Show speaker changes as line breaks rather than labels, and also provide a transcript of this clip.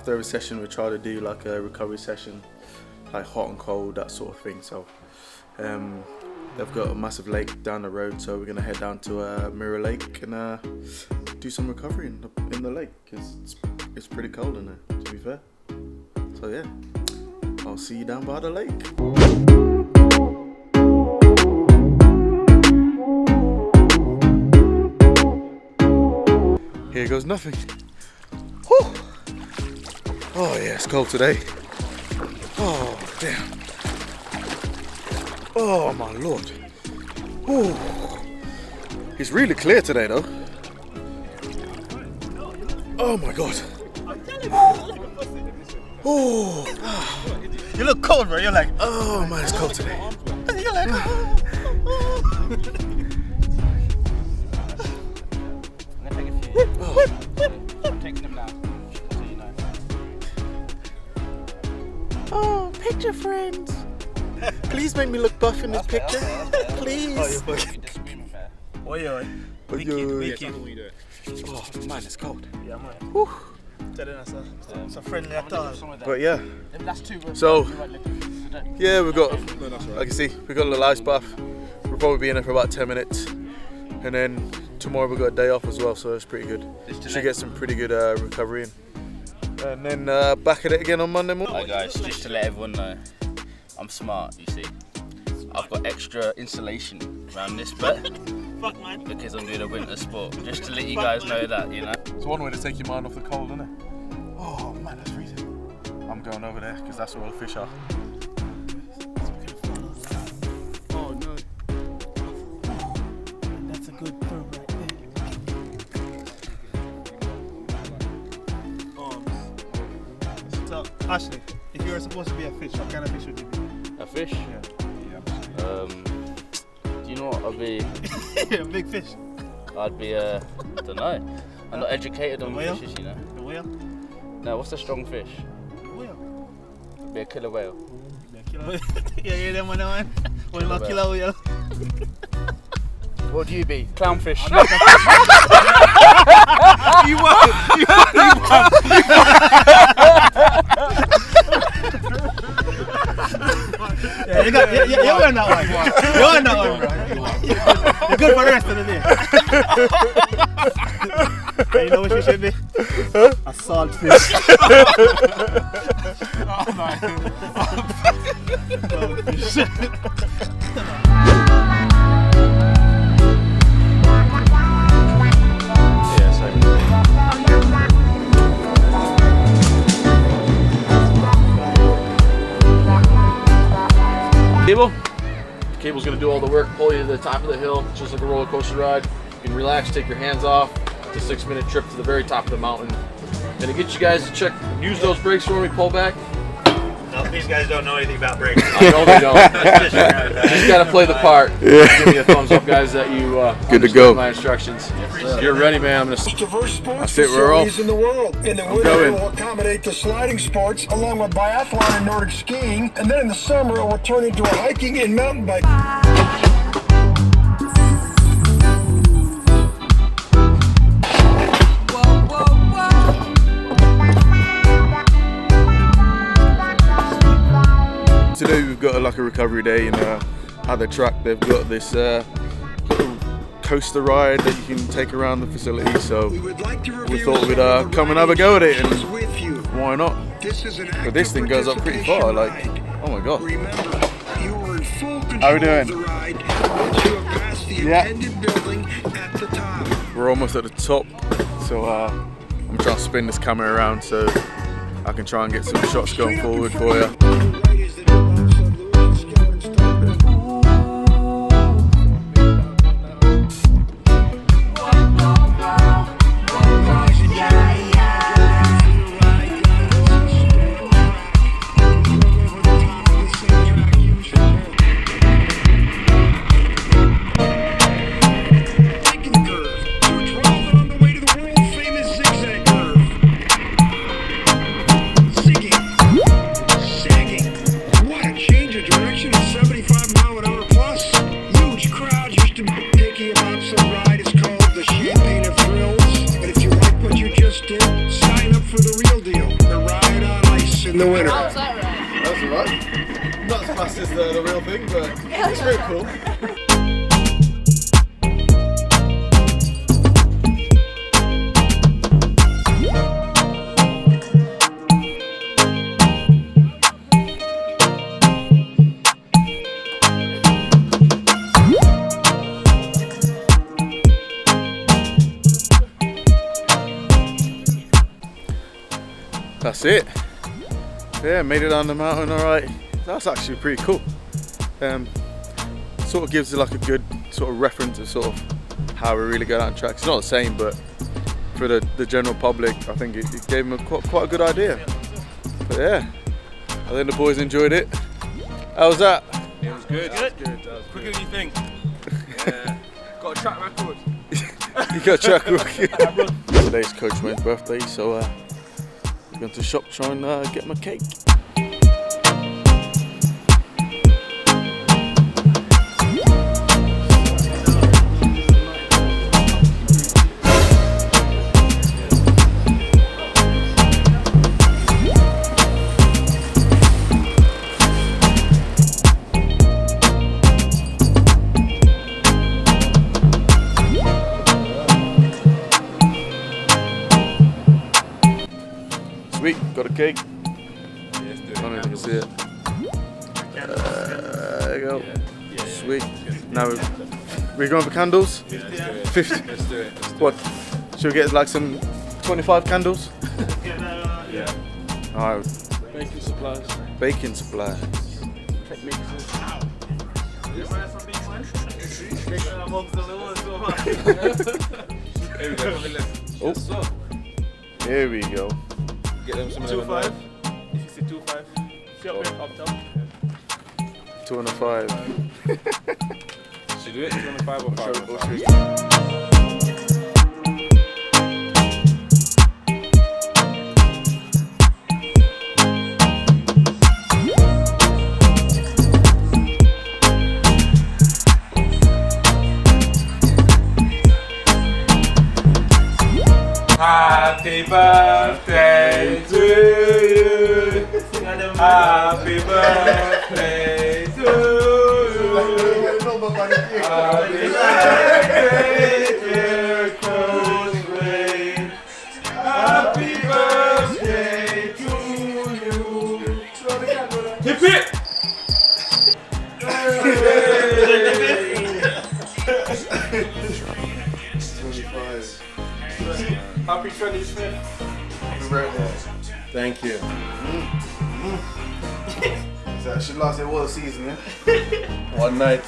after every session we try to do like a recovery session, like hot and cold, that sort of thing. So they've got a massive lake down the road, so we're gonna head down to Mirror Lake and do some recovery in the lake, because it's pretty cold in there, to be fair. So yeah, I'll see you down by the lake. Here goes nothing. Whew. Oh yeah, it's cold today. Oh damn. Oh my lord. Ooh. It's really clear today though. Oh my god. Oh.
You look cold, bro. You're like,
Oh man, it's cold today.
You're like,
Oh, picture friends. Please make me look buff in this picture. Please.
oh, you're fucking. Oi, oi. Wicked.
Oh man, it's cold.
Yeah, man.
Whew.
It's a friendly attack.
But yeah. So yeah, we've got, like you see, we've got a little ice bath. We'll probably be in there for about 10 minutes. And then tomorrow we've got a day off as well, so it's pretty good. Should get some pretty good recovery in. And then back at it again on Monday morning.
Hi guys, just to let everyone know, I'm smart, you see. I've got extra insulation around this bit because I'm doing a winter sport. Just to let you guys know that, you know.
It's one way to take your mind off the cold, isn't it? Oh man, that's freezing. I'm going over there because that's where all the fish are.
Oh no. That's a good throw right there. So, Ashley, if you were supposed to be a fish, what kind of fish would you be?
A fish?
Yeah.
Do you know what I'd be?
A big fish.
I'd be, I don't know. I'm not educated on
whale?
fishes, you know.
The whale?
No, what's a strong fish?
The whale.
I'd be a killer whale.
Be a killer whale. Yeah, them one. What about killer whale?
What do you be? Clownfish.
You want. Yeah, you're on that one. You're on that one, bro. You're good for the rest of the day. You know what you should be? A saltfish. Oh
Cable. Cable's gonna do all the work, pull you to the top of the hill, just like a roller coaster ride. You can relax, take your hands off. It's a 6-minute trip to the very top of the mountain. Gonna get you guys to use those brakes for me, pull back.
No, these guys don't know anything about brakes.
I know they don't. Just gotta play the part. Yeah. Give me a thumbs up, guys, that you
good to go.
My instructions. You're ready, man. I'm gonna.
Diverse sports
That's it, we're off.
facilities in the world. In the winter, it will accommodate the sliding sports along with biathlon and Nordic skiing. And then in the summer, it will turn into a hiking and mountain biking.
Today we've got like a recovery day at the track. They've got this little coaster ride that you can take around the facility. So we thought we'd come and have a go at it, and why not? But this thing goes up pretty far. Like, oh my god. How we doing? Yeah. We're almost at the top, so I'm trying to spin this camera around so I can try and get some shots going forward for you. is the real thing, but it's very cool. That's it. Yeah, made it down the mountain alright. That's actually pretty cool. Sort of gives you like a good sort of reference of sort of how we really go down tracks. It's not the same, but for the general public, I think it gave them quite a good idea. But yeah, I think the boys enjoyed it. How was that?
It was good. Quicker than you think. Yeah. Got a track record.
You got a track record. Today's Coach Wayne's birthday, so we're going to the shop try and get him a cake. Sweet, got a cake. I don't know if you can see it. There you go. Sweet. Now we're going for candles? 50.
Let's do it.
What? Should we get like some 25 candles?
Yeah.
Alright.
Baking supplies.
Baking supplies. Oh. Here we go.
Get them some 2.5. If you say 2.5. Up top.
205.
Should we do it 2.5 or 5? Happy birthday to you. Happy birthday to you. Happy birthday, dear Coach Wayne. Happy birthday to you. Hip hip. Happy 25th.
Happy birthday.
Thank you.
So that should last all the season, yeah?
One night.